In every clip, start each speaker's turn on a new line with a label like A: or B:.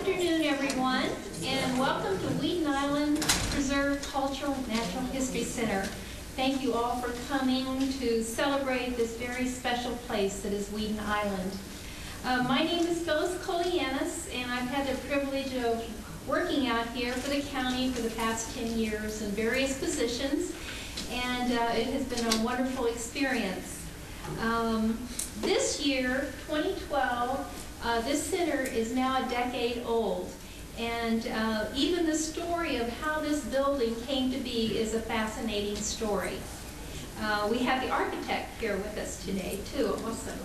A: afternoon, everyone, and welcome to Weedon Island Preserve Cultural and Natural History Center. Thank you all for coming to celebrate this very special place that is Weedon Island. My name is Phyllis Kolianis, and I've had the privilege of working out here for the county for the past 10 years in various positions, and it has been a wonderful experience. This year, 2012, this center is now a decade old, and even the story of how this building came to be is a fascinating story. We have the architect here with us today, too. Awesome.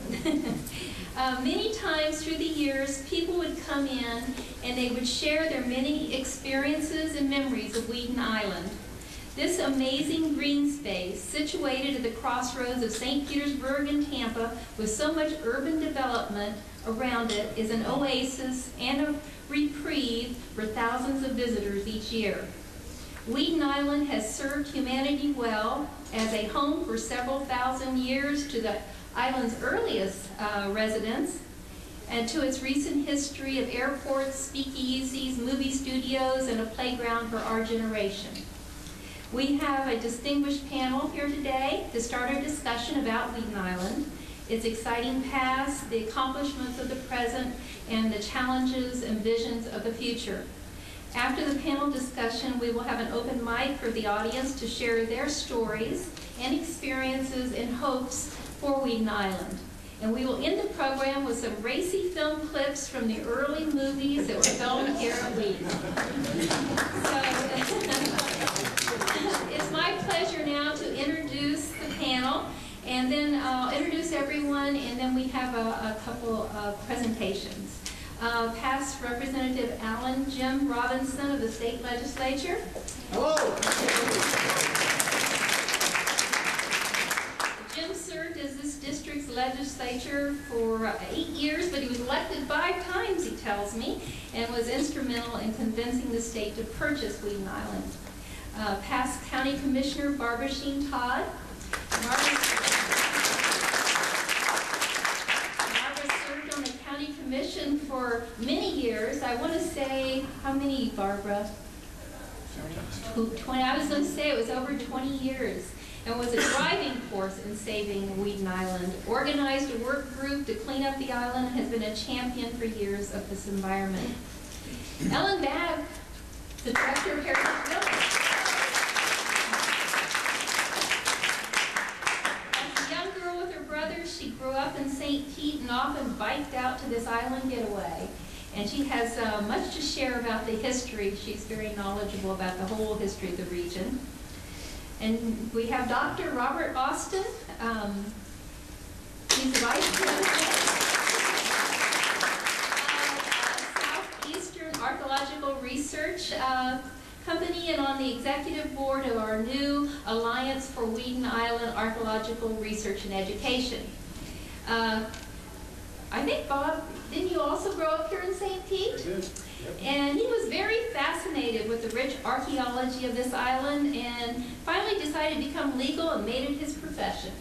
A: Many times through the years, people would come in and they would share their many experiences and memories of Weedon Island. This amazing green space, situated at the crossroads of St. Petersburg and Tampa, with so much urban development around it, is an oasis and a reprieve for thousands of visitors each year. Weedon Island has served humanity well as a home for several thousand years to the island's earliest residents, and to its recent history of airports, speakeasies, movie studios, and a playground for our generation. We have a distinguished panel here today to start our discussion about Weedon Island, its exciting past, the accomplishments of the present, and the challenges and visions of the future. After the panel discussion, we will have an open mic for the audience to share their stories and experiences and hopes for Weedon Island. And we will end the program with some racy film clips from the early movies that were filmed here at Weedon. It's my pleasure now to introduce the panel, and then I'll introduce everyone, and then we have a couple of presentations. Past Representative Jim Robinson of the state legislature.
B: Hello.
A: Jim served as this district's legislature for 8 years, but he was elected 5 times, he tells me, and was instrumental in convincing the state to purchase Weedon Island. Past County Commissioner Barbara Sheen Todd. Barbara served on the County Commission for many years. I want to say, how many, Barbara? 20. I was going to say it was over 20 years. And was a driving force in saving Weedon Island. Organized a work group to clean up the island, and has been a champion for years of this environment. Ellen Babb, the director of Heritage Village. As a young girl with her brothers, she grew up in St. Pete and often biked out to this island getaway. And she has much to share about the history. She's very knowledgeable about the whole history of the region. And we have Dr. Robert Austin. He's the Vice President of Southeastern Archaeological Research Company, and on the executive board of our new Alliance for Weedon Island Archaeological Research and Education. I think, Bob, didn't you also grow up here in St. Pete?
B: I did.
A: And he was very fascinated with the rich archaeology of this island, and finally decided to become legal and made it his profession.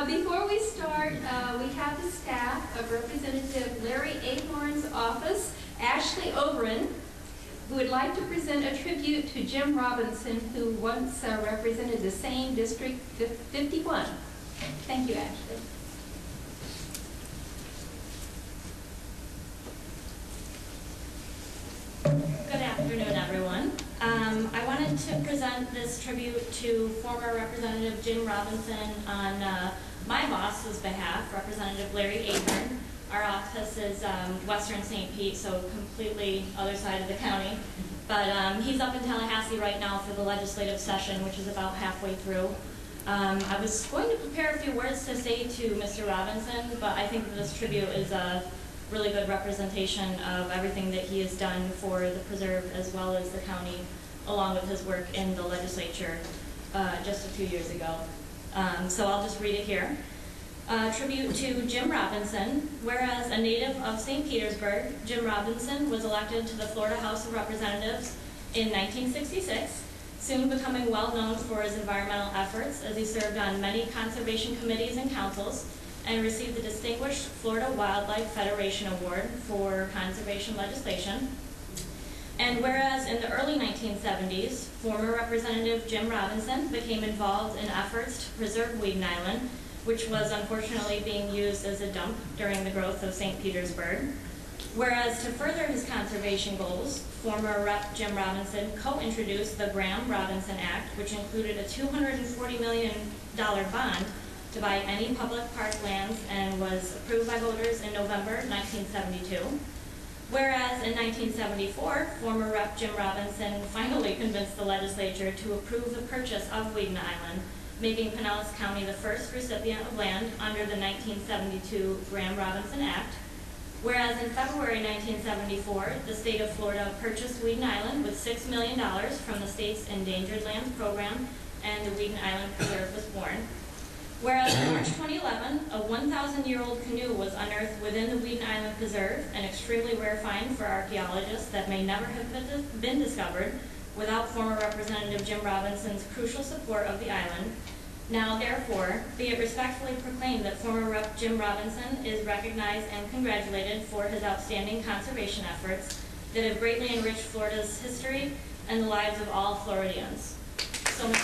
A: Before we start, we have the staff of Representative Larry Ahorn's office, Ashley Overin, who would like to present a tribute to Jim Robinson, who once represented the same District 51. Thank you, Ashley.
C: Good afternoon, everyone. I wanted to present this tribute to former Representative Jim Robinson on my boss's behalf, Representative Larry Ahorn. Our office is Western St. Pete, so completely other side of the county. But he's up in Tallahassee right now for the legislative session, which is about halfway through. I was going to prepare a few words to say to Mr. Robinson, but I think that this tribute is a really good representation of everything that he has done for the preserve as well as the county, along with his work in the legislature just a few years ago. So I'll just read it here. Tribute to Jim Robinson. Whereas a native of St. Petersburg, Jim Robinson was elected to the Florida House of Representatives in 1966, soon becoming well known for his environmental efforts as he served on many conservation committees and councils, and received the Distinguished Florida Wildlife Federation Award for conservation legislation. And whereas in the early 1970s, former Representative Jim Robinson became involved in efforts to preserve Weedon Island, which was unfortunately being used as a dump during the growth of St. Petersburg. Whereas to further his conservation goals, former Rep. Jim Robinson co-introduced the Graham-Robinson Act, which included a $240 million bond to buy any public park lands and was approved by voters in November 1972. Whereas in 1974, former Rep. Jim Robinson finally convinced the legislature to approve the purchase of Weedon Island, making Pinellas County the first recipient of land under the 1972 Graham-Robinson Act. Whereas in February 1974, the state of Florida purchased Weedon Island with $6 million from the state's Endangered Lands Program, and the Weedon Island Preserve was born. Whereas in March 2011, a 1,000-year-old canoe was unearthed within the Weedon Island Preserve, an extremely rare find for archaeologists that may never have been discovered without former Representative Jim Robinson's crucial support of the island. Now, therefore, be it respectfully proclaimed that former Rep. Jim Robinson is recognized and congratulated for his outstanding conservation efforts that have greatly enriched Florida's history and the lives of all Floridians. So much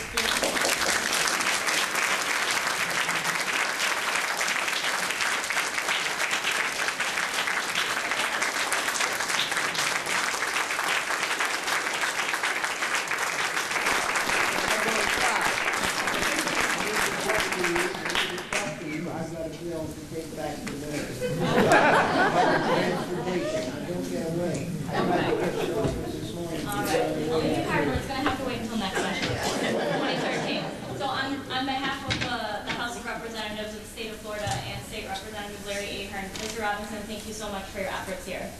C: Mr. Robinson, thank you so much for your efforts here.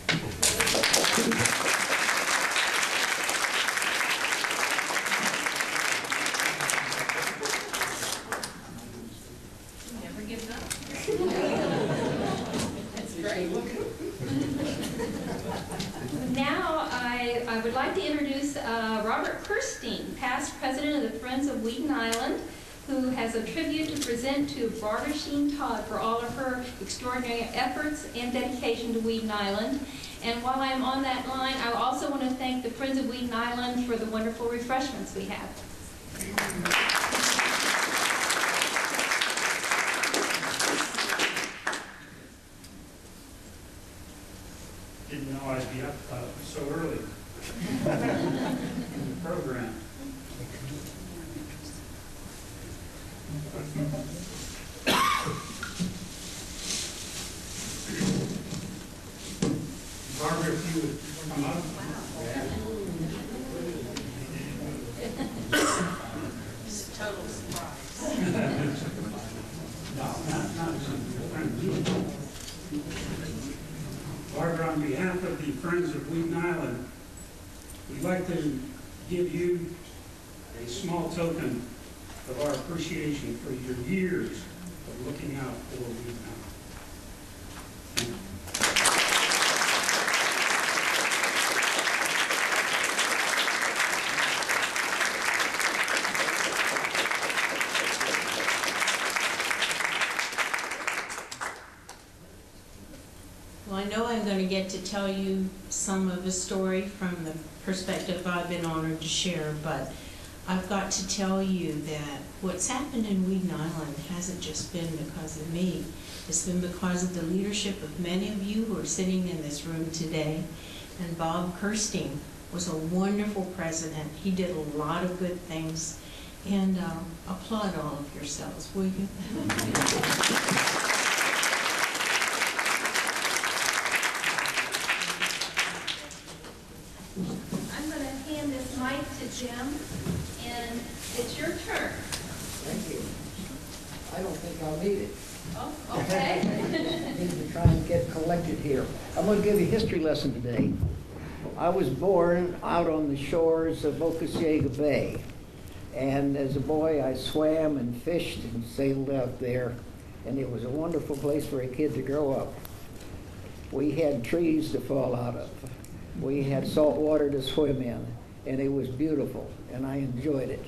A: Never give up. That's great. Now I would like to introduce Robert Kirstein, past president of the Friends of Weedon Island, who has a tribute to present to Barbara Sheen Todd for all of her extraordinary efforts and dedication to Weedon Island. And while I'm on that line, I also want to thank the Friends of Weedon Island for the wonderful refreshments we have.
B: Didn't know I'd be up so early in the program. Barbara, if you would come up.
D: It's a total surprise.
B: No, not Barbara, on behalf of the Friends of Weedon Island, we'd like to give you a small token of our appreciation for your years of looking out for Weedon Island.
D: Well, I know I'm going to get to tell you some of the story from the perspective I've been honored to share, but I've got to tell you that what's happened in Weedon Island hasn't just been because of me. It's been because of the leadership of many of you who are sitting in this room today. And Bob Kirstein was a wonderful president. He did a lot of good things. And applaud all of yourselves, will you?
A: I'm going to hand this mic to Jim, and it's your turn.
E: Thank you. I don't think I'll need it.
A: Oh, okay.
E: I need to try and get collected here. I'm going to give you a history lesson today. I was born out on the shores of Ocasega Bay. And as a boy, I swam and fished and sailed out there. And it was a wonderful place for a kid to grow up. We had trees to fall out of. We had salt water to swim in. And it was beautiful, and I enjoyed it.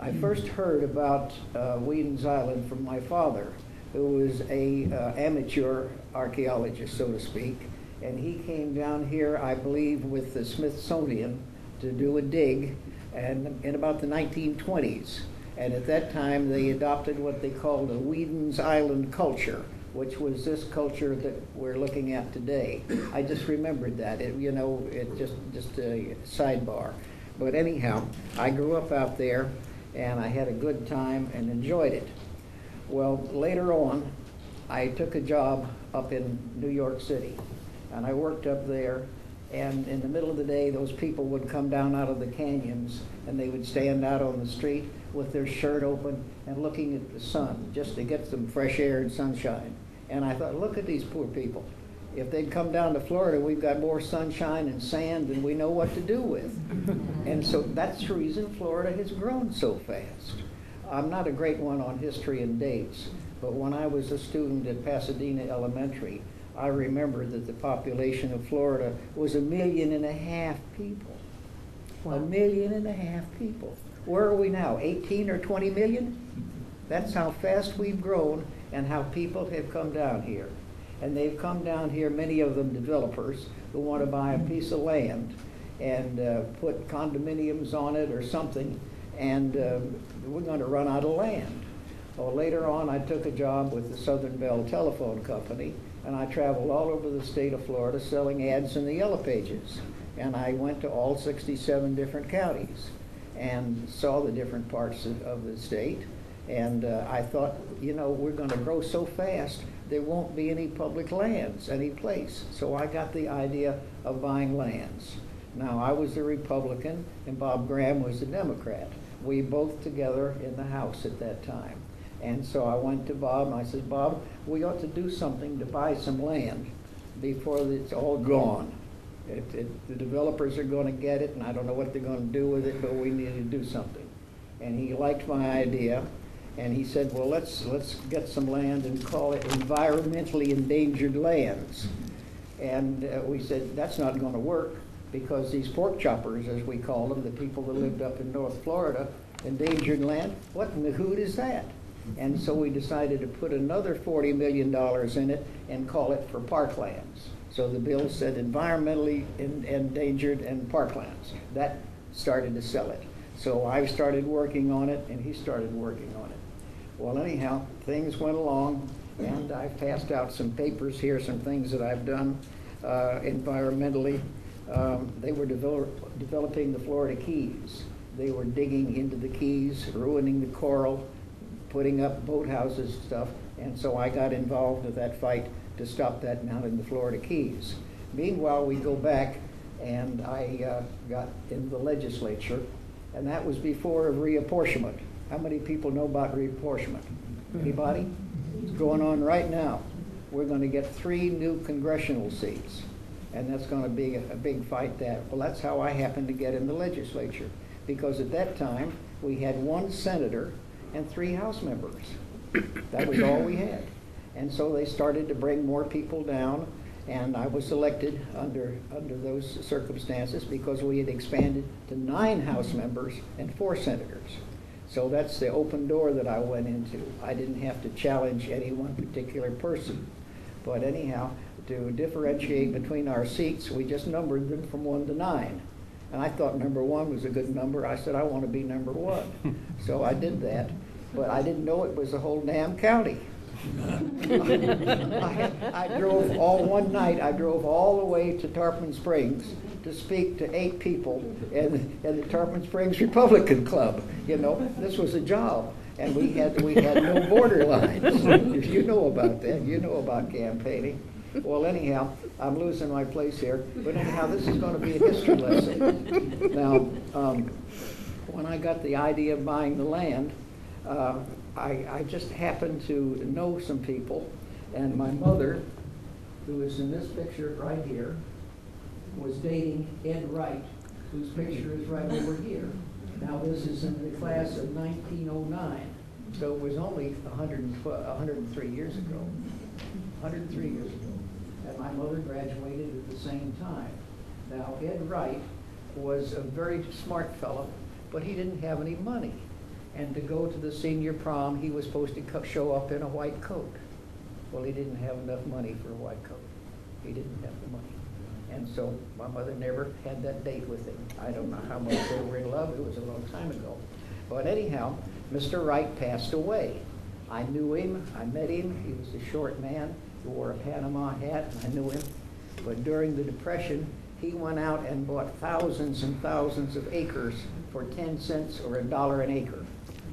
E: I first heard about Weedon's Island from my father, who was a amateur archaeologist, so to speak, and he came down here, I believe, with the Smithsonian to do a dig, and in about the 1920s. And at that time, they adopted what they called a Weedon Island culture, which was this culture that we're looking at today. I just remembered that. It just a sidebar. But anyhow, I grew up out there, and I had a good time and enjoyed it. Well, later on, I took a job up in New York City, and I worked up there, and in the middle of the day, those people would come down out of the canyons, and they would stand out on the street with their shirt open and looking at the sun, just to get some fresh air and sunshine. And I thought, look at these poor people. If they'd come down to Florida, we've got more sunshine and sand than we know what to do with. And so that's the reason Florida has grown so fast. I'm not a great one on history and dates, but when I was a student at Pasadena Elementary, I remember that the population of Florida was 1.5 million people. Wow. 1.5 million people. Where are we now, 18 or 20 million? That's how fast we've grown and how people have come down here. And they've come down here, many of them developers, who want to buy a piece of land and put condominiums on it or something, and we're going to run out of land. Well, later on, I took a job with the Southern Bell Telephone Company, and I traveled all over the state of Florida selling ads in the Yellow Pages. And I went to all 67 different counties and saw the different parts of the state. And I thought, you know, we're going to grow so fast, there won't be any public lands any place. So I got the idea of buying lands. Now, I was the Republican, and Bob Graham was the Democrat. We both together in the House at that time. And so I went to Bob, and I said, Bob, we ought to do something to buy some land before it's all gone. The developers are going to get it, and I don't know what they're going to do with it, but we need to do something. And he liked my idea, and he said, well, let's get some land and call it environmentally endangered lands. And we said, that's not going to work, because these pork choppers, as we call them, the people that lived up in North Florida, endangered land, what in the hoot is that? And so we decided to put another $40 million in it and call it for parklands. So the bill said environmentally endangered and parklands. That started to sell it. So I started working on it, and he started working on it. Well, anyhow, things went along, and I passed out some papers here, some things that I've done environmentally. They were developing the Florida Keys. They were digging into the Keys, ruining the coral, putting up boathouses and stuff, and so I got involved with that fight to stop that down in the Florida Keys. Meanwhile, we go back, and I got in the legislature, and that was before reapportionment. How many people know about reapportionment? Anybody? It's going on right now. We're going to get 3 new congressional seats, and that's going to be a big fight. Well, that's how I happened to get in the legislature, because at that time, we had 1 senator and 3 House members. That was all we had. And so they started to bring more people down, and I was elected under those circumstances because we had expanded to 9 House members and 4 senators. So that's the open door that I went into. I didn't have to challenge any one particular person. But anyhow, to differentiate between our seats, we just numbered them from 1 to 9. And I thought number 1 was a good number. I said, I want to be number 1. So I did that. But I didn't know it was the whole damn county. I drove one night, I drove all the way to Tarpon Springs to speak to 8 people in the Tarpon Springs Republican Club. You know, this was a job. And we had no border lines. You know about that. You know about campaigning. Well, anyhow, I'm losing my place here. But anyhow, this is going to be a history lesson. Now, when I got the idea of buying the land, I just happened to know some people, and my mother, who is in this picture right here, was dating Ed Wright, whose picture is right over here. Now this is in the class of 1909, so it was only 103 years ago. 103 years ago. And my mother graduated at the same time. Now Ed Wright was a very smart fellow, but he didn't have any money. And to go to the senior prom, he was supposed to show up in a white coat. Well, he didn't have enough money for a white coat. He didn't have the money. And so my mother never had that date with him. I don't know how much they were in love. It was a long time ago. But anyhow, Mr. Wright passed away. I knew him. I met him. He was a short man. He wore a Panama hat. I knew him. But during the Depression, he went out and bought thousands and thousands of acres for 10 cents or $1 an acre.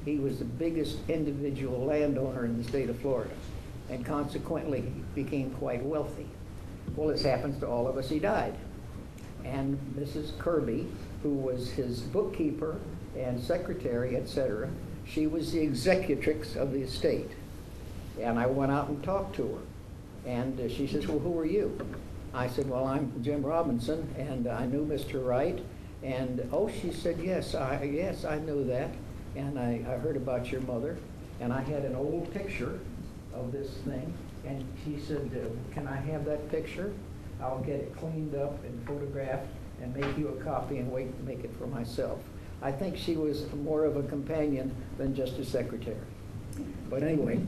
E: He was the biggest individual landowner in the state of Florida, and consequently became quite wealthy. Well, this happens to all of us. He died. And Mrs. Kirby, who was his bookkeeper and secretary, etc., she was the executrix of the estate. And I went out and talked to her. And she says, well, who are you? I said, well, I'm Jim Robinson, and I knew Mr. Wright. And, oh, she said, yes, I knew that. And I heard about your mother. And I had an old picture of this thing. And she said, can I have that picture? I'll get it cleaned up and photographed and make you a copy and wait to make it for myself. I think she was more of a companion than just a secretary. But anyway,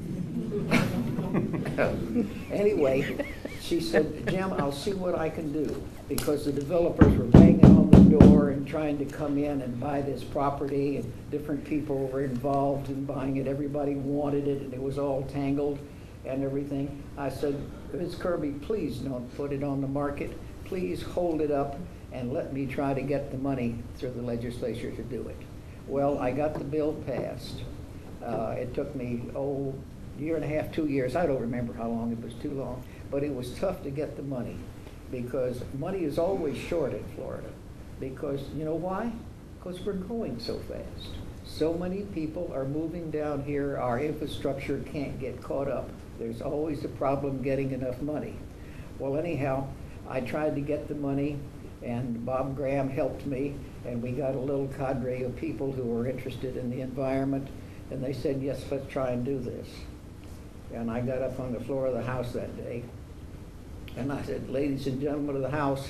E: she said, Jim, I'll see what I can do, because the developers were banging on the door and trying to come in and buy this property, and different people were involved in buying it. Everybody wanted it, and it was all tangled and everything. I said, Ms. Kirby, please don't put it on the market. Please hold it up and let me try to get the money through the legislature to do it. Well, I got the bill passed. It took me, year and a half, 2 years. I don't remember how long. It was too long. But it was tough to get the money, because money is always short in Florida. Because, you know why? Because we're going so fast. So many people are moving down here. Our infrastructure can't get caught up. There's always a problem getting enough money. Well, anyhow, I tried to get the money, and Bob Graham helped me, and we got a little cadre of people who were interested in the environment, and they said, yes, let's try and do this. And I got up on the floor of the House that day, and I said, ladies and gentlemen of the House,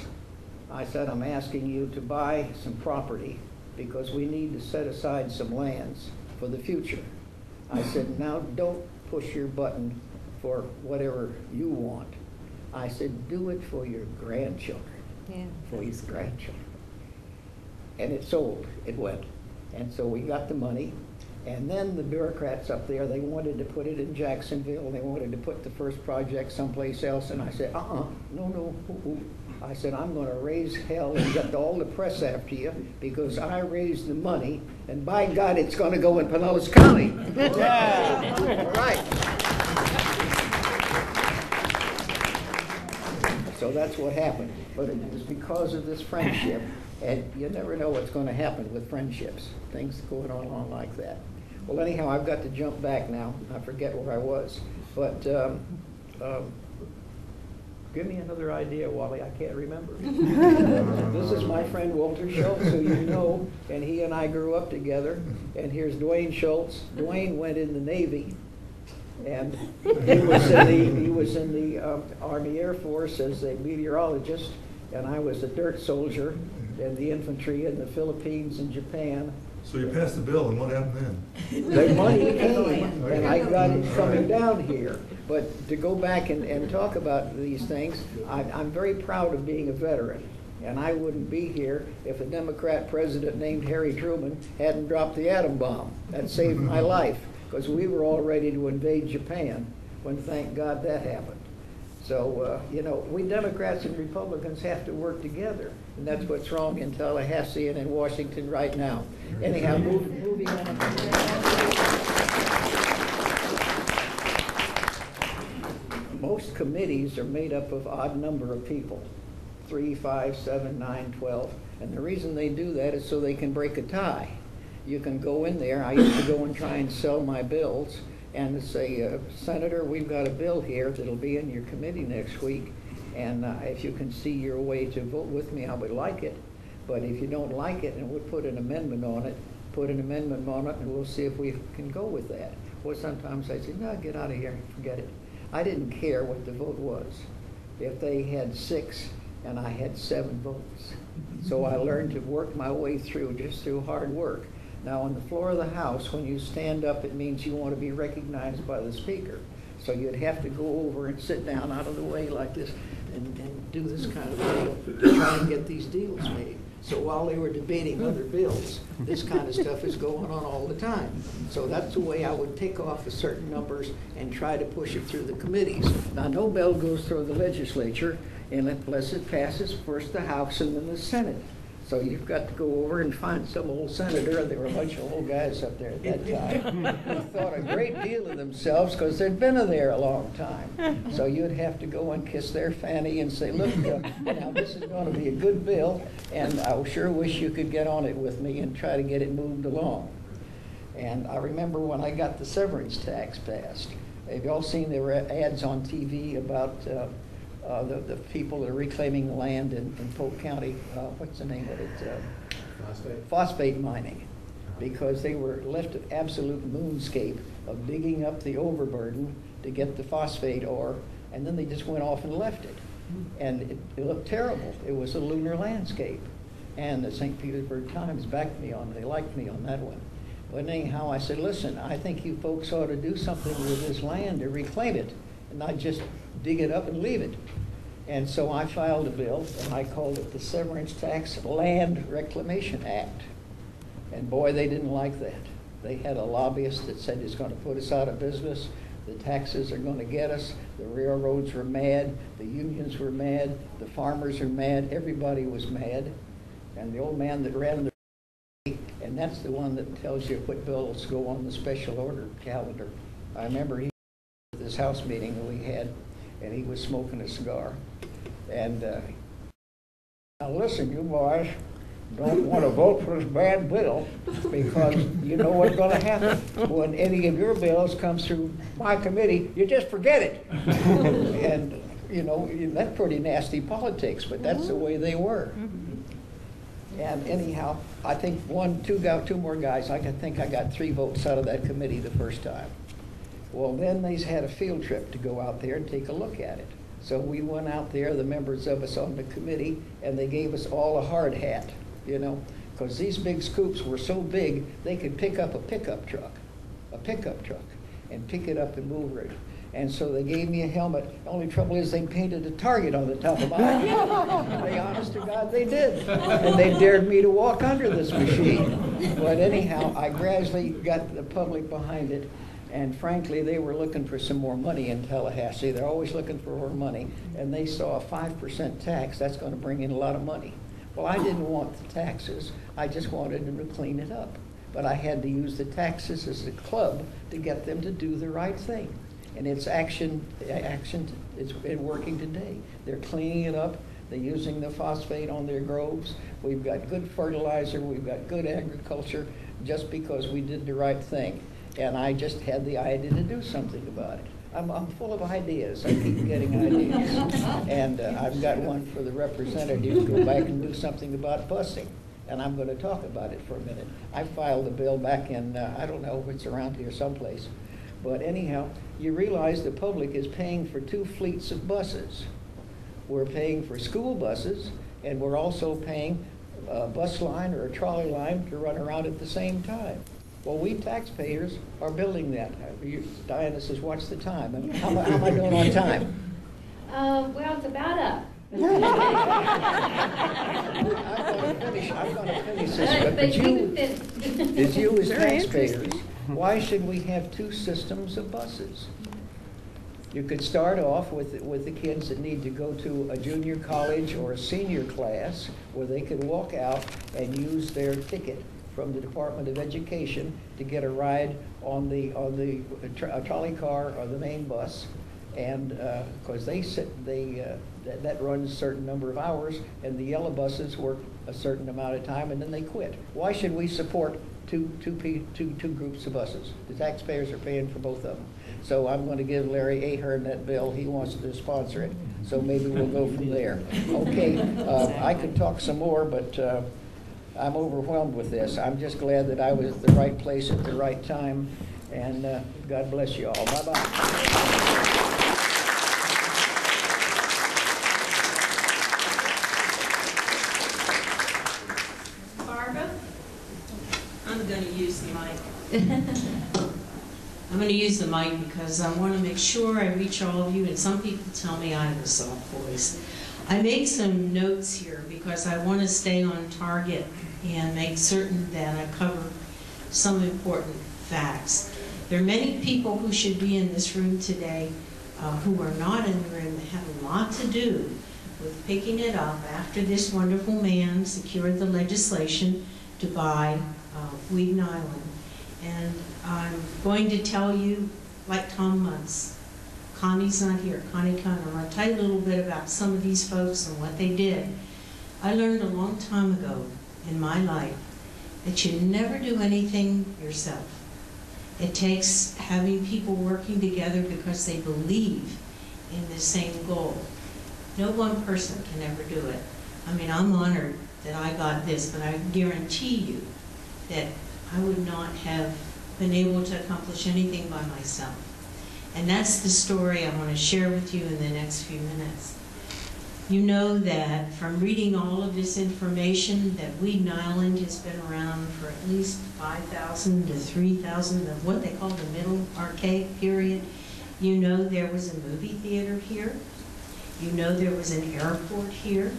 E: I said, I'm asking you to buy some property, because we need to set aside some lands for the future. I said, now don't push your button for whatever you want. I said, do it for your grandchildren.
F: Yeah.
E: For your grandchildren. And it sold, it went. And so we got the money. And then the bureaucrats up there, they wanted to put it in Jacksonville. They wanted to put the first project someplace else. And I said, no. I said, I'm going to raise hell and get all the press after you, because I raised the money, and by God, it's going to go in Pinellas County. Yeah. All right. So that's what happened. But it was because of this friendship, and you never know what's going to happen with friendships. Things going on like that. Well, anyhow, I've got to jump back now. I forget where I was. But give me another idea, Wally. I can't remember. This is my friend Walter Schultz, who you know, and he and I grew up together. And here's Dwayne Schultz. Dwayne went in the Navy, and he was in the Army Air Force as a meteorologist, and I was a dirt soldier in the infantry in the Philippines and Japan.
G: So you passed the bill, and what happened then?
E: The money came, and I got it coming down here. But to go back and talk about these things, I'm very proud of being a veteran. And I wouldn't be here if a Democrat president named Harry Truman hadn't dropped the atom bomb. That saved my life, because we were all ready to invade Japan when, thank God, that happened. So, we Democrats and Republicans have to work together. And that's what's wrong in Tallahassee and in Washington right now. Anyhow, moving on. Most committees are made up of odd number of people, 3, 5, 7, 9, 12. And the reason they do that is so they can break a tie. You can go in there. I used to go and try and sell my bills and say, Senator, we've got a bill here that'll be in your committee next week. And if you can see your way to vote with me, I would like it. But if you don't like it, and we'll put an amendment on it, and we'll see if we can go with that. Or sometimes I say, no, get out of here, forget it. I didn't care what the vote was. If they had 6 and I had 7 votes. So I learned to work my way through, just through hard work. Now, on the floor of the House, when you stand up, it means you want to be recognized by the Speaker. So you'd have to go over and sit down out of the way like this and do this kind of deal to try and get these deals made. So while they were debating other bills, this kind of stuff is going on all the time. So that's the way I would take off the certain numbers and try to push it through the committees. Now, no bill goes through the legislature unless it passes first the House and then the Senate. So you've got to go over and find some old senator. There were a bunch of old guys up there at that time who thought a great deal of themselves because they'd been there a long time. So you'd have to go and kiss their fanny and say, look, now this is going to be a good bill, and I sure wish you could get on it with me and try to get it moved along. And I remember when I got the severance tax passed. Have you all seen the ads on TV about the people that are reclaiming the land in Polk County? What's the name of it? Phosphate mining. Because they were left an absolute moonscape of digging up the overburden to get the phosphate ore, and then they just went off and left it. And it looked terrible. It was a lunar landscape. And the St. Petersburg Times backed me on it. They liked me on that one. But anyhow, I said, listen, I think you folks ought to do something with this land to reclaim it and not just dig it up and leave it. And so I filed a bill, and I called it the Severance Tax Land Reclamation Act. And boy, they didn't like that. They had a lobbyist that said it's going to put us out of business. The taxes are going to get us. The railroads were mad. The unions were mad. The farmers are mad. Everybody was mad. And the old man that ran the and that's the one that tells you what bills go on the special order calendar. I remember he at this House meeting that we had, and he was smoking a cigar. And now listen, you boys don't want to vote for this bad bill because you know what's going to happen. When any of your bills comes through my committee, you just forget it. And, you know, that's pretty nasty politics, but that's the way they were. And anyhow, I think two more guys, I think I got 3 votes out of that committee the first time. Well, then they had a field trip to go out there and take a look at it. So we went out there, the members of us on the committee, and they gave us all a hard hat, you know, because these big scoops were so big, they could pick up a pickup truck, and pick it up and move it. And so they gave me a helmet. The only trouble is they painted a target on the top of my head. They, honest to God, they did. And they dared me to walk under this machine. But anyhow, I gradually got the public behind it. And frankly, they were looking for some more money in Tallahassee. They're always looking for more money. And they saw a 5% tax. That's going to bring in a lot of money. Well, I didn't want the taxes. I just wanted them to clean it up. But I had to use the taxes as a club to get them to do the right thing. And it's it's working today. They're cleaning it up. They're using the phosphate on their groves. We've got good fertilizer. We've got good agriculture just because we did the right thing. And I just had the idea to do something about it. I'm full of ideas. I keep getting ideas. And I've got one for the representative to go back and do something about busing. And I'm going to talk about it for a minute. I filed a bill back in, I don't know if it's around here someplace. But anyhow, you realize the public is paying for 2 fleets of buses. We're paying for school buses, and we're also paying a bus line or a trolley line to run around at the same time. Well, we taxpayers are building that. Diana says, what's the time? How am I doing on time?
A: Well, it's about up.
E: I'm going to finish this, but you as taxpayers, why should we have 2 systems of buses? You could start off with the kids that need to go to a junior college or a senior class where they could walk out and use their ticket from the Department of Education to get a ride on the trolley car or the main bus. And because that runs a certain number of hours, and the yellow buses work a certain amount of time, and then they quit. Why should we support two groups of buses? The taxpayers are paying for both of them. So I'm going to give Larry Ahern that bill. He wants to sponsor it. So maybe we'll go from there. Okay, I could talk some more, but I'm overwhelmed with this. I'm just glad that I was at the right place at the right time, and God bless you all. Bye-bye.
D: I'm going to mic because I want to make sure I reach all of you, and some people tell me I have a soft voice. I made some notes here because I want to stay on target and make certain that I cover some important facts. There are many people who should be in this room today who are not in the room that have a lot to do with picking it up after this wonderful man secured the legislation to buy Weedon Island. And I'm going to tell you, like Tom Muntz, Connie's not here, Connie Cohn, I'm going to tell you a little bit about some of these folks and what they did. I learned a long time ago in my life that you never do anything yourself. It takes having people working together because they believe in the same goal. No one person can ever do it. I mean, I'm honored that I got this, but I guarantee you that I would not have been able to accomplish anything by myself. And that's the story I want to share with you in the next few minutes. You know that from reading all of this information that Weedon Island has been around for at least 5,000 to 3,000 of what they call the middle archaic period. You know there was a movie theater here. You know there was an airport here.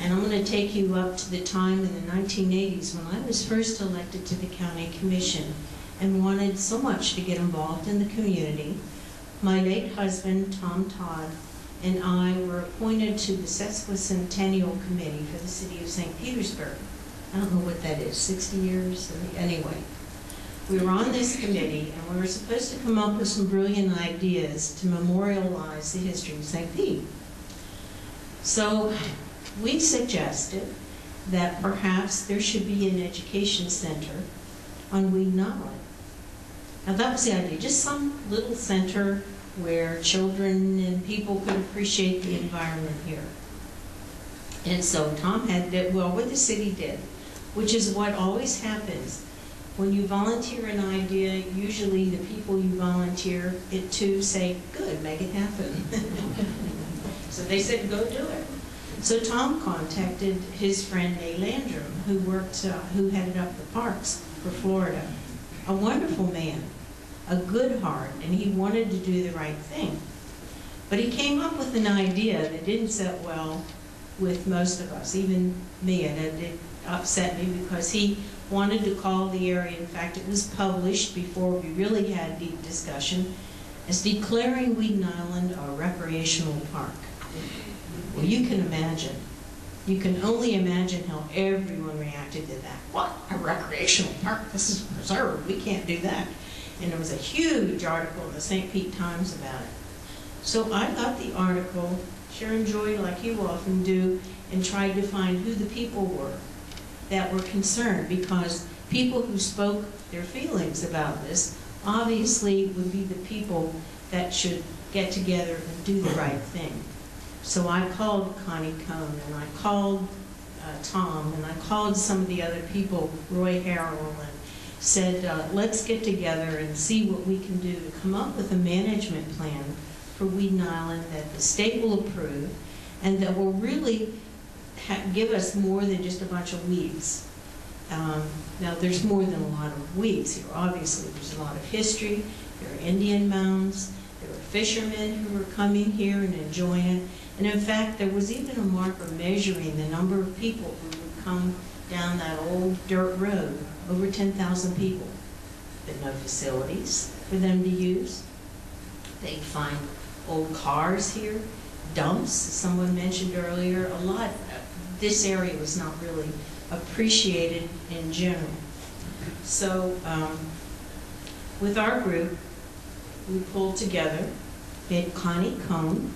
D: And I'm going to take you up to the time in the 1980s when I was first elected to the county commission and wanted so much to get involved in the community. My late husband, Tom Todd, and I were appointed to the Sesquicentennial Committee for the city of St. Petersburg. I don't know what that is, 60 years? Anyway, we were on this committee and we were supposed to come up with some brilliant ideas to memorialize the history of St. Pete. So we suggested that perhaps there should be an education center on Weedon Island. Now that was the idea, just some little center where children and people could appreciate the environment here. And so Tom had, well, what the city did, which is what always happens. When you volunteer an idea, usually the people you volunteer it to say, good, make it happen. So they said, go do it. So Tom contacted his friend Nay Landrum, who headed up the parks for Florida. A wonderful man, a good heart, and he wanted to do the right thing. But he came up with an idea that didn't sit well with most of us, even me, and it upset me because he wanted to call the area, in fact it was published before we really had deep discussion, as declaring Weedon Island a recreational park. Well, you can imagine. You can only imagine how everyone reacted to that. What? A recreational park? This is preserved. We can't do that. And there was a huge article in the St. Pete Times about it. So I got the article, Sharon Joy, like you often do, and tried to find who the people were that were concerned, because people who spoke their feelings about this obviously would be the people that should get together and do the right thing. So I called Connie Cohn, and I called Tom, and I called some of the other people, Roy Harrell, and said, let's get together and see what we can do to come up with a management plan for Weedon Island that the state will approve and that will really give us more than just a bunch of weeds. Now there's more than a lot of weeds here. Obviously there's a lot of history, there are Indian mounds, there are fishermen who are coming here and enjoying it. And in fact, there was even a marker measuring the number of people who would come down that old dirt road, over 10,000 people, but no facilities for them to use. They'd find old cars here, dumps, as someone mentioned earlier, a lot. This area was not really appreciated in general. So with our group, we pulled together, we had Connie Cohn,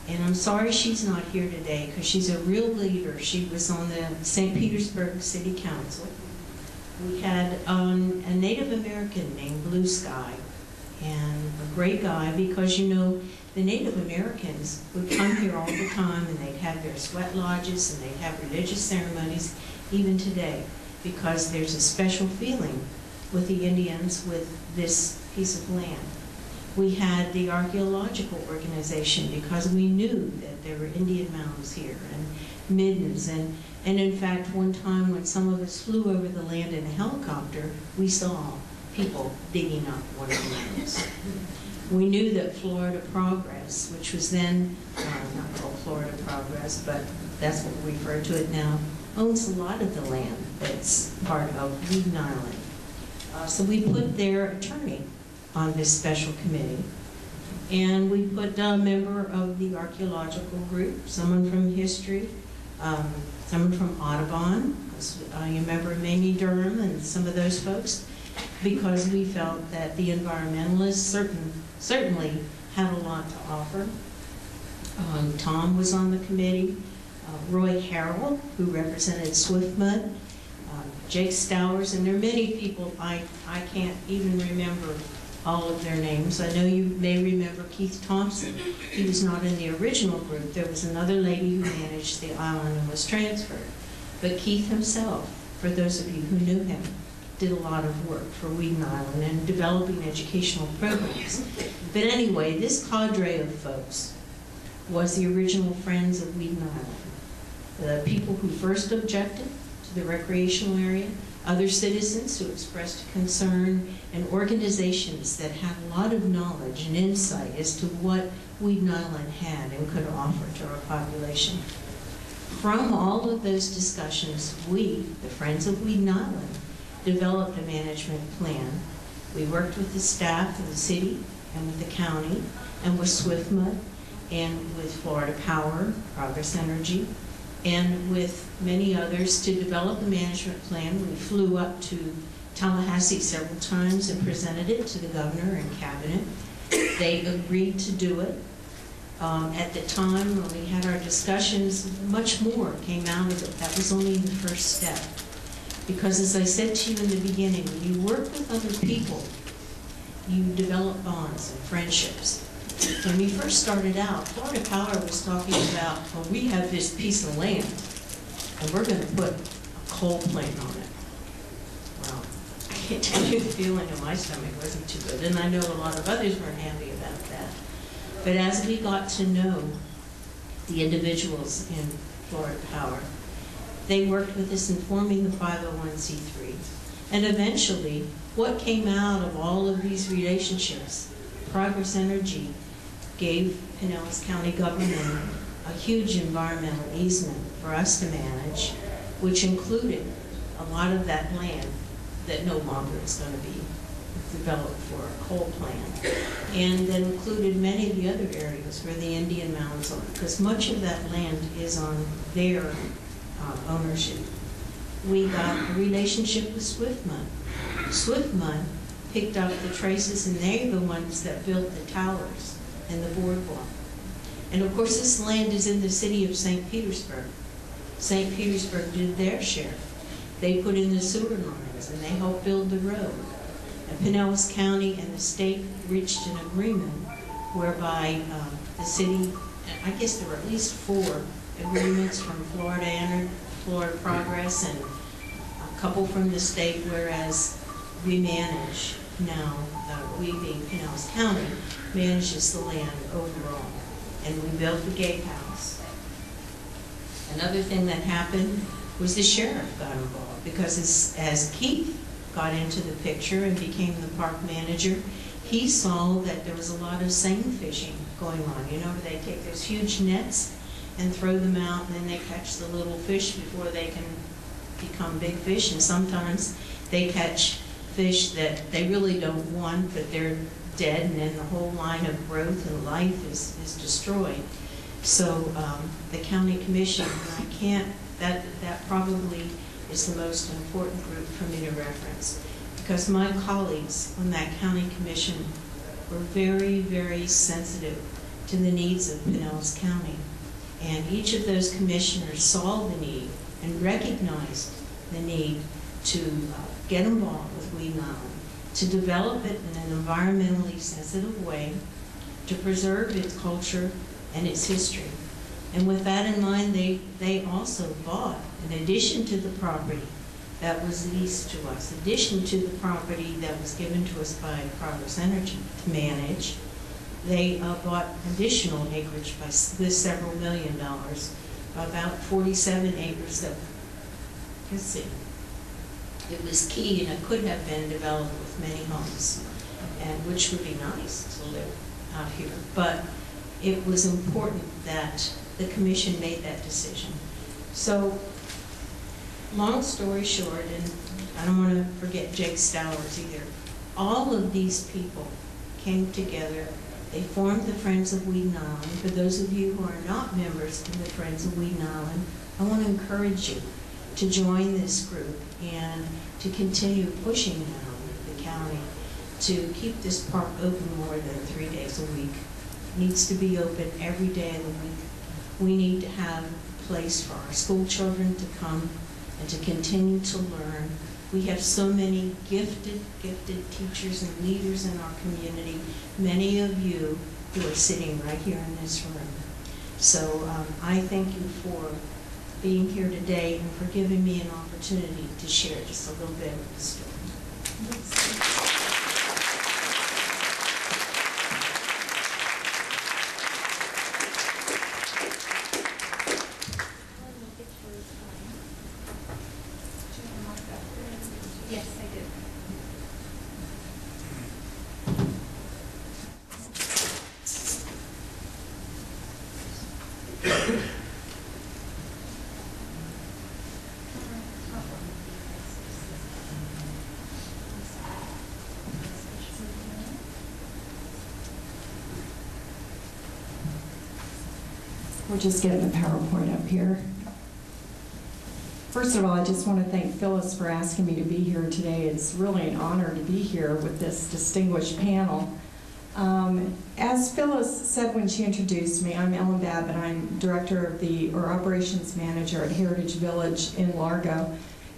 D: and I'm sorry she's not here today because she's a real leader. She was on the St. Petersburg City Council. We had a Native American named Blue Sky, and a great guy because, you know, the Native Americans would come here all the time and they'd have their sweat lodges and they'd have religious ceremonies even today because there's a special feeling with the Indians with this piece of land. We had the archaeological organization because we knew that there were Indian mounds here and middens, and in fact one time when some of us flew over the land in a helicopter, we saw people digging up water wells. We knew that Florida Progress, which was then not called Florida Progress, but that's what we refer to it now, owns a lot of the land that's part of Weedon Island. So we put their attorney on this special committee, and we put a member of the archaeological group, someone from history, someone from Audubon, you remember Mamie Durham and some of those folks, because we felt that the environmentalists certainly had a lot to offer. Tom was on the committee, Roy Harrell, who represented Swiftmud, Jake Stowers, and there are many people I can't even remember all of their names. I know you may remember Keith Thompson. He was not in the original group. There was another lady who managed the island and was transferred. But Keith himself, for those of you who knew him, did a lot of work for Weedon Island and developing educational programs. But anyway, this cadre of folks was the original Friends of Weedon Island. The people who first objected to the recreational area, other citizens who expressed concern, and organizations that had a lot of knowledge and insight as to what Weedon Island had and could offer to our population. From all of those discussions, we, the Friends of Weedon Island, developed a management plan. We worked with the staff of the city and with the county and with Swiftmud and with Florida Power, Progress Energy, and with many others to develop a management plan. We flew up to Tallahassee several times and presented it to the governor and cabinet. They agreed to do it. At the time when we had our discussions, much more came out of it. That was only the first step. Because as I said to you in the beginning, when you work with other people, you develop bonds and friendships. When we first started out, Florida Power was talking about, well, we have this piece of land, and we're going to put a coal plant on it. Well, I can't tell you the feeling in my stomach wasn't too good, and I know a lot of others weren't happy about that. But as we got to know the individuals in Florida Power, they worked with us in forming the 501c3. And eventually, what came out of all of these relationships, Progress Energy gave Pinellas County government a huge environmental easement for us to manage, which included a lot of that land that no longer is going to be developed for a coal plant, and that included many of the other areas where the Indian Mounds are, because much of that land is on their ownership. We got a relationship with Swiftmud. Swiftmud picked up the traces, and they're the ones that built the towers and the boardwalk. And of course, this land is in the city of St. Petersburg. St. Petersburg did their share. They put in the sewer lines, and they helped build the road. And Pinellas County and the state reached an agreement whereby the city, I guess there were at least 4 agreements from Florida Progress and a couple from the state, whereas we manage now, we being Pinellas County, manages the land overall. And we built the gatehouse. Another thing that happened was the sheriff got involved, because as Keith got into the picture and became the park manager, he saw that there was a lot of seine fishing going on. You know, they take those huge nets and throw them out, and then they catch the little fish before they can become big fish. And sometimes they catch fish that they really don't want, but they're dead, and then the whole line of growth and life is destroyed. So the county commission, that probably is the most important group for me to reference, because my colleagues on that county commission were very, very sensitive to the needs of Pinellas County. And each of those commissioners saw the need and recognized the need to get involved with Weedon Island, to develop it in an environmentally sensitive way, to preserve its culture and its history. And with that in mind, they also bought, in addition to the property that was leased to us, in addition to the property that was given to us by Progress Energy to manage, they bought additional acreage with several $1 million, about 47 acres that, let's see, It was key, and it could have been developed with many homes, and which would be nice to live out here. But it was important that the commission made that decision. So, long story short, and I don't want to forget Jake Stowers either, all of these people came together. They formed the Friends of Weedon Island. For those of you who are not members of the Friends of Weedon Island, I want to encourage you to join this group and to continue pushing now the county to keep this park open more than 3 days a week. It needs to be open every day of the week. We need to have a place for our school children to come and to continue to learn. We have so many gifted teachers and leaders in our community, many of you who are sitting right here in this room. So I thank you for being here today and for giving me an opportunity to share just a little bit of the story.
A: Yes, I do.
F: We're just getting the PowerPoint up here. First of all, I just want to thank Phyllis for asking me to be here today. It's really an honor to be here with this distinguished panel. As Phyllis said when she introduced me, I'm Ellen Babbitt. I'm director of operations manager at Heritage Village in Largo.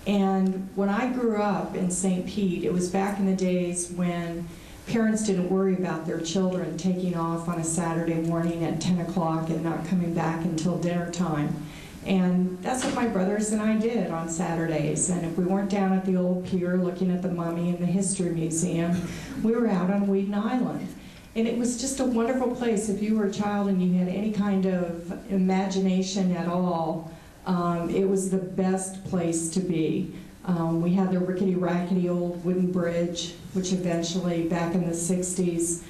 F: And when I grew up in St. Pete, it was back in the days when parents didn't worry about their children taking off on a Saturday morning at 10 o'clock and not coming back until dinner time. And that's what my brothers and I did on Saturdays. And if we weren't down at the old pier looking at the mummy in the History Museum, we were out on Weedon Island. And it was just a wonderful place. If you were a child and you had any kind of imagination at all, it was the best place to be. We had the rickety-rackety old wooden bridge, which eventually, back in the 60s,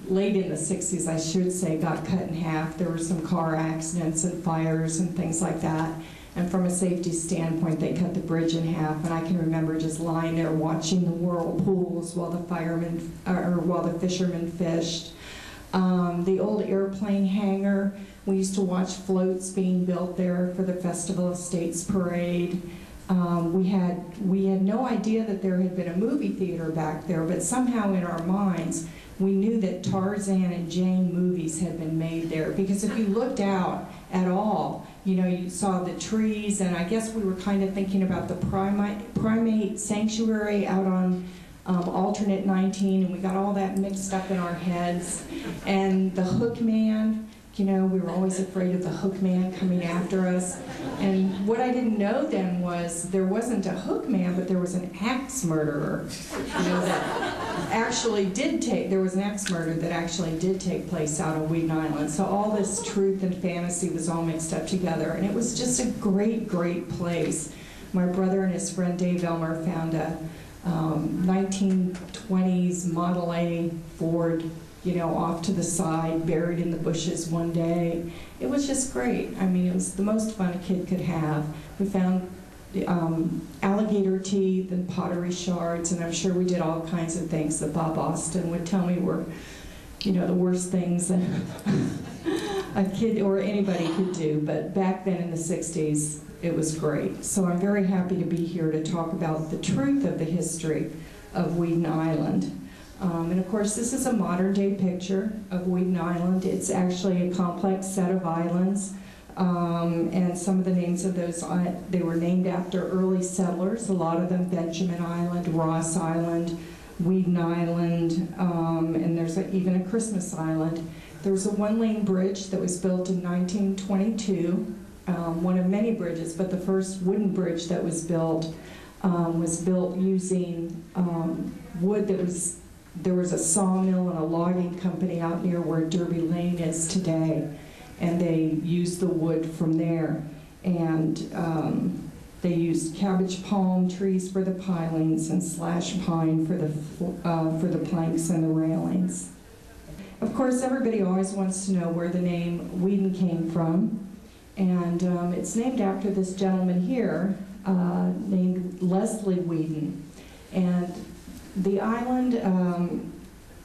F: late in the 60s, I should say, got cut in half. There were some car accidents and fires and things like that. And from a safety standpoint, they cut the bridge in half. And I can remember just lying there watching the whirlpools while the fishermen fished. The old airplane hangar, we used to watch floats being built there for the Festival of States Parade. We had no idea that there had been a movie theater back there, but somehow in our minds, we knew that Tarzan and Jane movies had been made there. Because if you looked out at all, you know, you saw the trees, and I guess we were kind of thinking about the primate sanctuary out on alternate 19, and we got all that mixed up in our heads. And the Hook Man, you know, we were always afraid of the Hook Man coming after us. And what I didn't know then was there wasn't a Hook Man, but there was an axe murderer. You know, that actually did take, there was an axe murder that actually did take place out on Weedon Island. So all this truth and fantasy was all mixed up together. And it was just a great, great place. My brother and his friend Dave Elmer found a 1920s Model A Ford, you know, off to the side, buried in the bushes one day. It was just great. I mean, it was the most fun a kid could have. We found alligator teeth and pottery shards, and I'm sure we did all kinds of things that Bob Austin would tell me were, you know, the worst things that a kid or anybody could do. But back then in the 60s, it was great. So I'm very happy to be here to talk about the truth of the history of Weedon Island. And of course, this is a modern day picture of Weedon Island. It's actually a complex set of islands. And some of the names of those, they were named after early settlers. A lot of them, Benjamin Island, Ross Island, Weedon Island, and there's even a Christmas Island. There was a one-lane bridge that was built in 1922, one of many bridges, but the first wooden bridge that was built using wood that was, there was a sawmill and a logging company out near where Derby Lane is today, and they used the wood from there. And They used cabbage palm trees for the pilings and slash pine for the planks and the railings. Of course, everybody always wants to know where the name Weedon came from, and it's named after this gentleman here named Leslie Weedon. And the island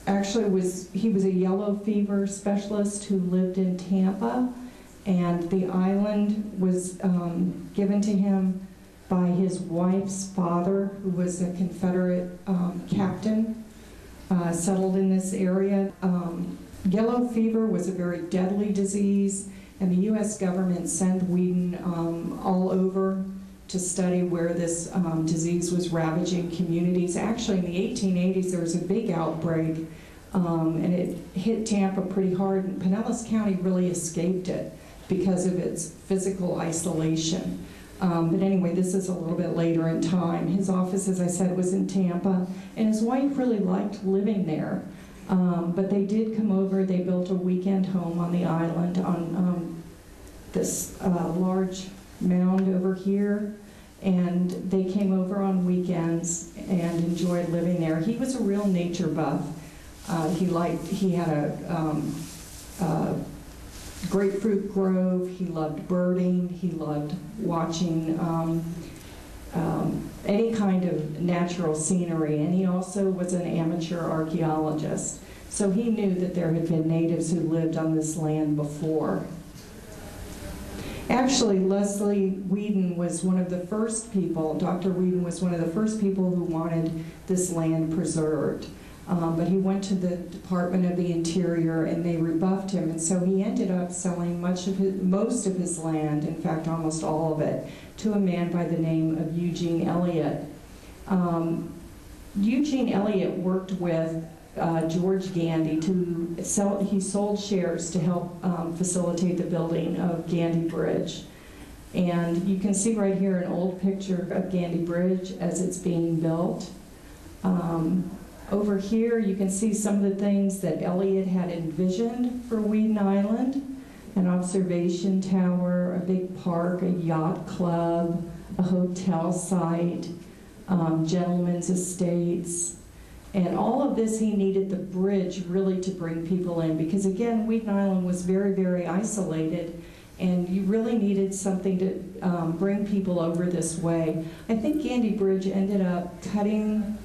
F: actually was a yellow fever specialist who lived in Tampa, and the island was given to him by his wife's father, who was a Confederate captain, settled in this area. Yellow fever was a very deadly disease, and the U.S. government sent Weedon all over to study where this disease was ravaging communities. Actually, in the 1880s, there was a big outbreak, and it hit Tampa pretty hard, and Pinellas County really escaped it because of its physical isolation. But anyway, this is a little bit later in time. His office, as I said, was in Tampa, and his wife really liked living there. But they did come over. They built a weekend home on the island on this large mound over here, and they came over on weekends and enjoyed living there. He was a real nature buff. He had a grapefruit grove. He loved birding. He loved watching any kind of natural scenery, and he also was an amateur archaeologist. So he knew that there had been natives who lived on this land before. Actually, Leslie Weedon was one of the first people, Dr. Weedon was one of the first people who wanted this land preserved. But he went to the Department of the Interior and they rebuffed him, and so he ended up selling most of his land, in fact almost all of it, to a man by the name of Eugene Elliott. Eugene Elliott worked with George Gandy he sold shares to help facilitate the building of Gandy Bridge. And you can see right here an old picture of Gandy Bridge as it's being built. Over here you can see some of the things that Elliott had envisioned for Weedon Island: an observation tower, a big park, a yacht club, a hotel site, gentlemen's estates. And all of this, he needed the bridge really to bring people in, because again, Weedon Island was very, very isolated, and you really needed something to bring people over this way. I think Gandy Bridge ended up cutting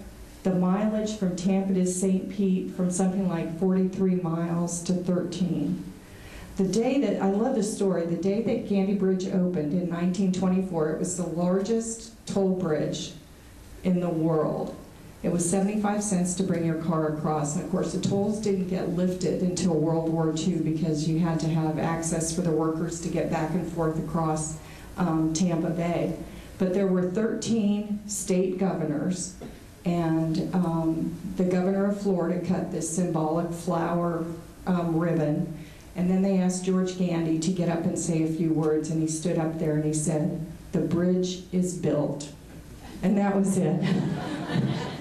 F: the mileage from Tampa to St. Pete from something like 43 miles to 13. The day that, I love the story, the day that Gandy Bridge opened in 1924, it was the largest toll bridge in the world. It was 75 cents to bring your car across, and of course the tolls didn't get lifted until World War II because you had to have access for the workers to get back and forth across Tampa Bay. But there were 13 state governors, and the governor of Florida cut this symbolic flower ribbon, and then they asked George Gandy to get up and say a few words, and he stood up there and he said, "The bridge is built." And that was it.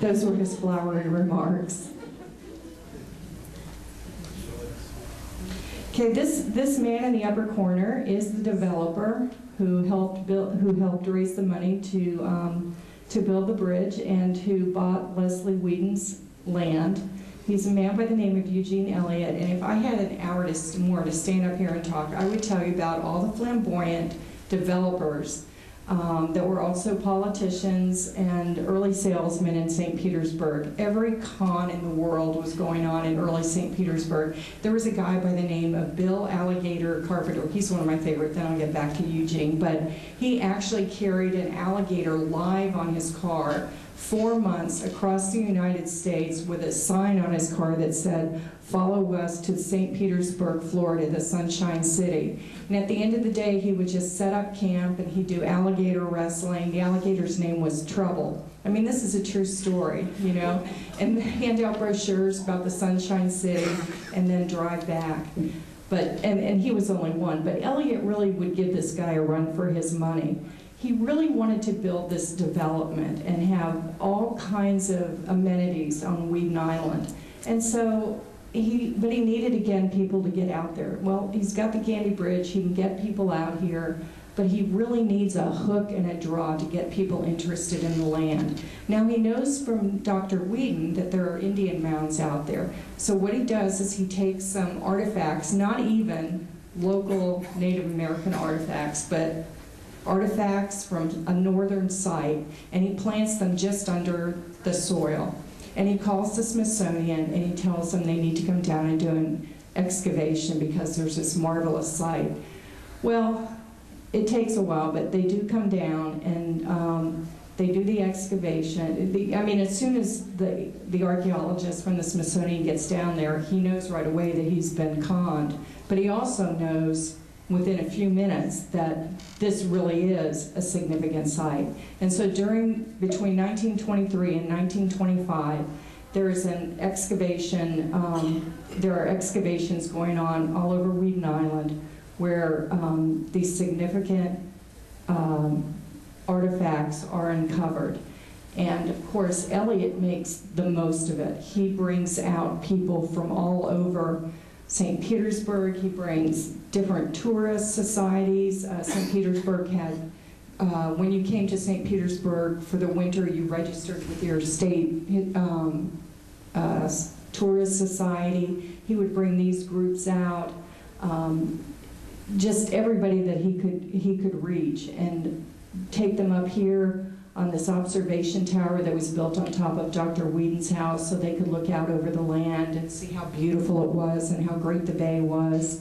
F: Those were his flowery remarks. Okay, this man in the upper corner is the developer who helped raise the money to build the bridge and who bought Leslie Weedon's land. He's a man by the name of Eugene Elliott, and if I had an hour more to stand up here and talk, I would tell you about all the flamboyant developers that were also politicians and early salesmen in St. Petersburg. Every con in the world was going on in early St. Petersburg. There was a guy by the name of Bill Alligator Carpenter. He's one of my favorite, then I'll get back to Eugene, but he actually carried an alligator live on his car 4 months across the United States with a sign on his car that said, "Follow us to St. Petersburg, Florida, the Sunshine City." And at the end of the day, he would just set up camp and he'd do alligator wrestling. The alligator's name was Trouble. I mean, this is a true story, you know, and hand out brochures about the Sunshine City and then drive back. But, and he was only one, but Elliott really would give this guy a run for his money. He really wanted to build this development and have all kinds of amenities on Weedon Island. And so, but he needed, again, people to get out there. Well, he's got the Gandy Bridge, he can get people out here. but he really needs a hook and a draw to get people interested in the land. Now he knows from Dr. Weedon that there are Indian mounds out there. So what he does is he takes some artifacts, not even local Native American artifacts, but artifacts from a northern site, and he plants them just under the soil. And he calls the Smithsonian and he tells them they need to come down and do an excavation because there's this marvelous site. Well, it takes a while, but they do come down and they do the excavation. I mean, as soon as the archaeologist from the Smithsonian gets down there, he knows right away that he's been conned. But he also knows within a few minutes that this really is a significant site. And so between 1923 and 1925, there is an excavation, there are excavations going on all over Weedon Island where these significant artifacts are uncovered. And of course, Elliot makes the most of it. He brings out people from all over St. Petersburg. He brings different tourist societies. St. Petersburg had, when you came to St. Petersburg for the winter, you registered with your state tourist society. He would bring these groups out, just everybody that he could reach, and take them up here on this observation tower that was built on top of Dr. Weedon's house so they could look out over the land and see how beautiful it was and how great the bay was.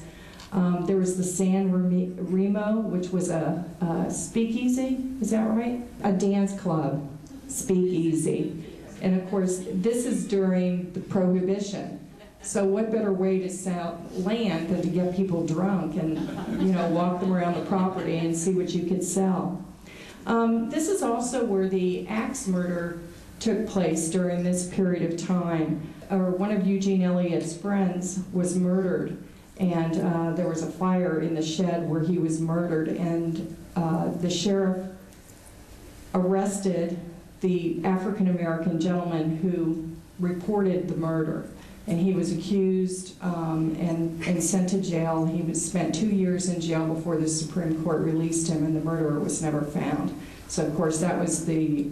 F: There was the San Remo, which was a speakeasy, is that right? A dance club, speakeasy. And of course, this is during the Prohibition. So what better way to sell land than to get people drunk and, you know, walk them around the property and see what you could sell. This is also where the axe murder took place during this period of time. One of Eugene Elliott's friends was murdered, and there was a fire in the shed where he was murdered, and the sheriff arrested the African-American gentleman who reported the murder. And he was accused and sent to jail. He spent 2 years in jail before the Supreme Court released him, and the murderer was never found. So of course that was the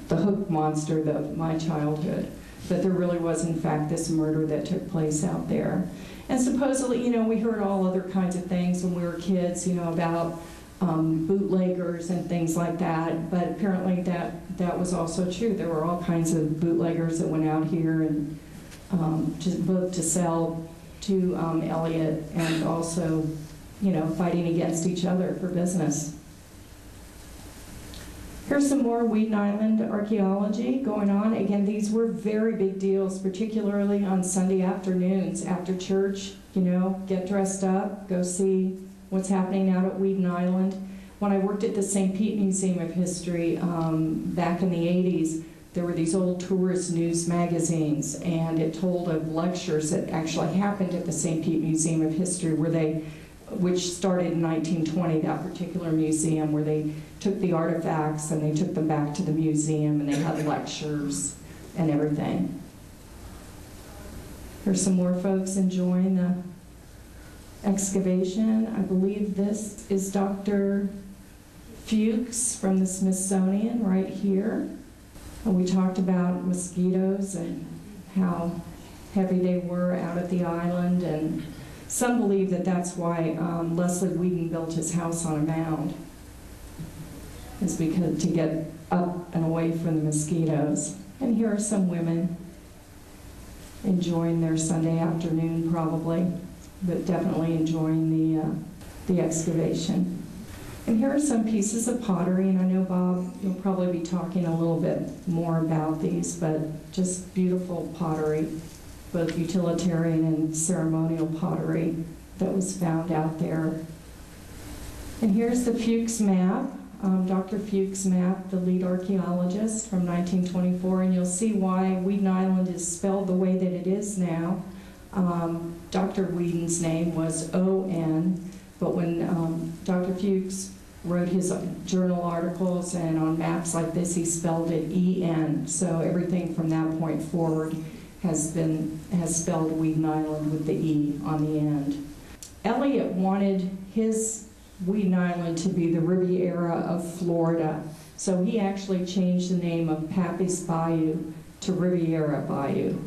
F: hook monster of my childhood. But there really was in fact this murder that took place out there. And supposedly, you know, we heard all other kinds of things when we were kids, you know, about bootleggers and things like that, but apparently that was also true. There were all kinds of bootleggers that went out here and both to sell to Elliot and also, you know, fighting against each other for business. Here's some more Weedon Island archaeology going on. Again, these were very big deals, particularly on Sunday afternoons after church. You know, get dressed up, go see what's happening out at Weedon Island. When I worked at the St. Pete Museum of History back in the 80s, there were these old tourist news magazines, and it told of lectures that actually happened at the St. Pete Museum of History, which started in 1920, that particular museum, where they took the artifacts and they took them back to the museum and they had lectures and everything. Here's some more folks enjoying the excavation. I believe this is Dr. Fuchs from the Smithsonian right here. And we talked about mosquitoes and how heavy they were out at the island, and some believe that that's why Leslie Weedon built his house on a mound, is because to get up and away from the mosquitoes. And here are some women enjoying their Sunday afternoon probably, but definitely enjoying the excavation. And here are some pieces of pottery, and I know, Bob, you'll probably be talking a little bit more about these, but just beautiful pottery, both utilitarian and ceremonial pottery that was found out there. And here's the Fuchs map, Dr. Fuchs map, the lead archaeologist from 1924, and you'll see why Weedon Island is spelled the way that it is now. Dr. Weedon's name was O-N, but when Dr. Fuchs wrote his journal articles and on maps like this, he spelled it E-N. So everything from that point forward has spelled Weedon Island with the E on the end. Elliot wanted his Weedon Island to be the Riviera of Florida. So he actually changed the name of Pappy's Bayou to Riviera Bayou.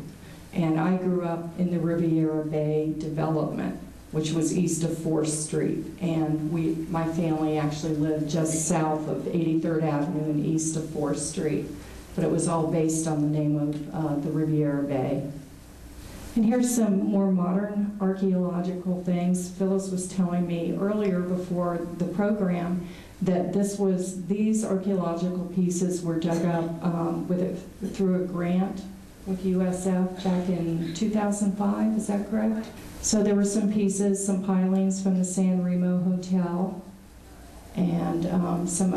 F: And I grew up in the Riviera Bay development, which was east of 4th Street. And my family actually lived just south of 83rd Avenue and east of 4th Street. But it was all based on the name of the Riviera Bay. And here's some more modern archaeological things. Phyllis was telling me earlier before the program that these archaeological pieces were dug up through a grant with USF back in 2005, is that correct? So there were some pieces, some pilings from the San Remo Hotel, and some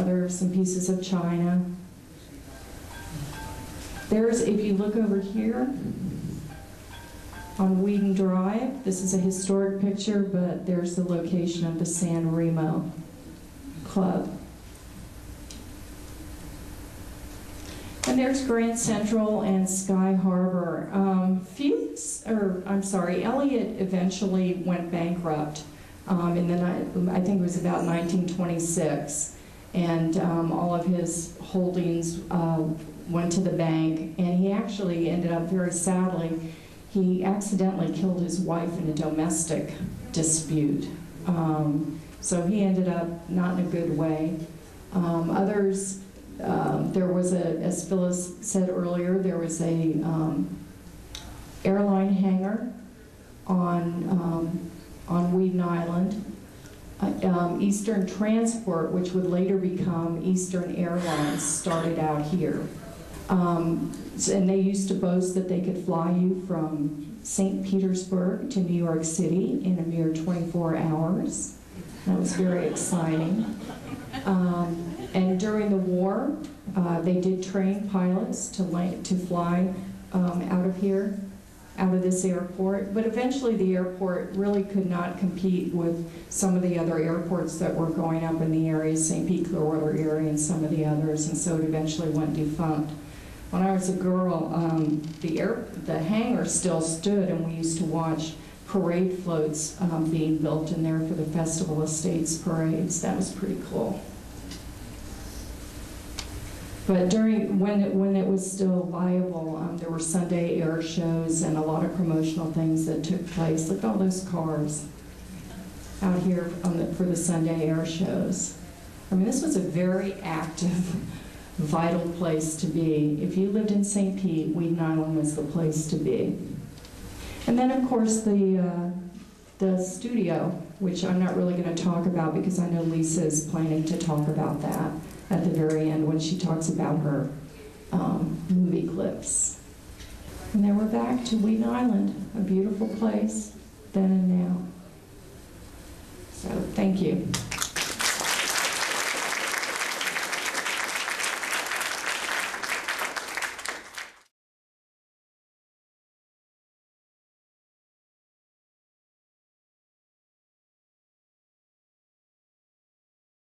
F: pieces of china. If you look over here, on Weedon Drive, this is a historic picture, but there's the location of the San Remo Club. And there's Grand Central and Sky Harbor. Elliot eventually went bankrupt I think it was about 1926, and all of his holdings went to the bank, and he actually ended up, very sadly, he accidentally killed his wife in a domestic dispute. So he ended up not in a good way. There was as Phyllis said earlier, there was a airline hangar on Weedon Island. Eastern Transport, which would later become Eastern Airlines, started out here. And they used to boast that they could fly you from St. Petersburg to New York City in a mere 24 hours. That was very exciting. And during the war, they did train pilots to fly out of here, out of this airport. But eventually the airport really could not compete with some of the other airports that were going up in the area, St. Pete, Clearwater area, and some of the others, and so it eventually went defunct. When I was a girl, the hangar still stood, and we used to watch parade floats being built in there for the Festival of States parades. That was pretty cool. But when it was still viable, there were Sunday air shows and a lot of promotional things that took place. Look at all those cars out here for the Sunday air shows. I mean, this was a very active, vital place to be. If you lived in St. Pete, Weedon Island was the place to be. And then, of course, the studio, which I'm not really going to talk about because I know Lisa is planning to talk about that at the very end when she talks about her movie clips. And then we're back to Weedon Island, a beautiful place then and now. So thank you.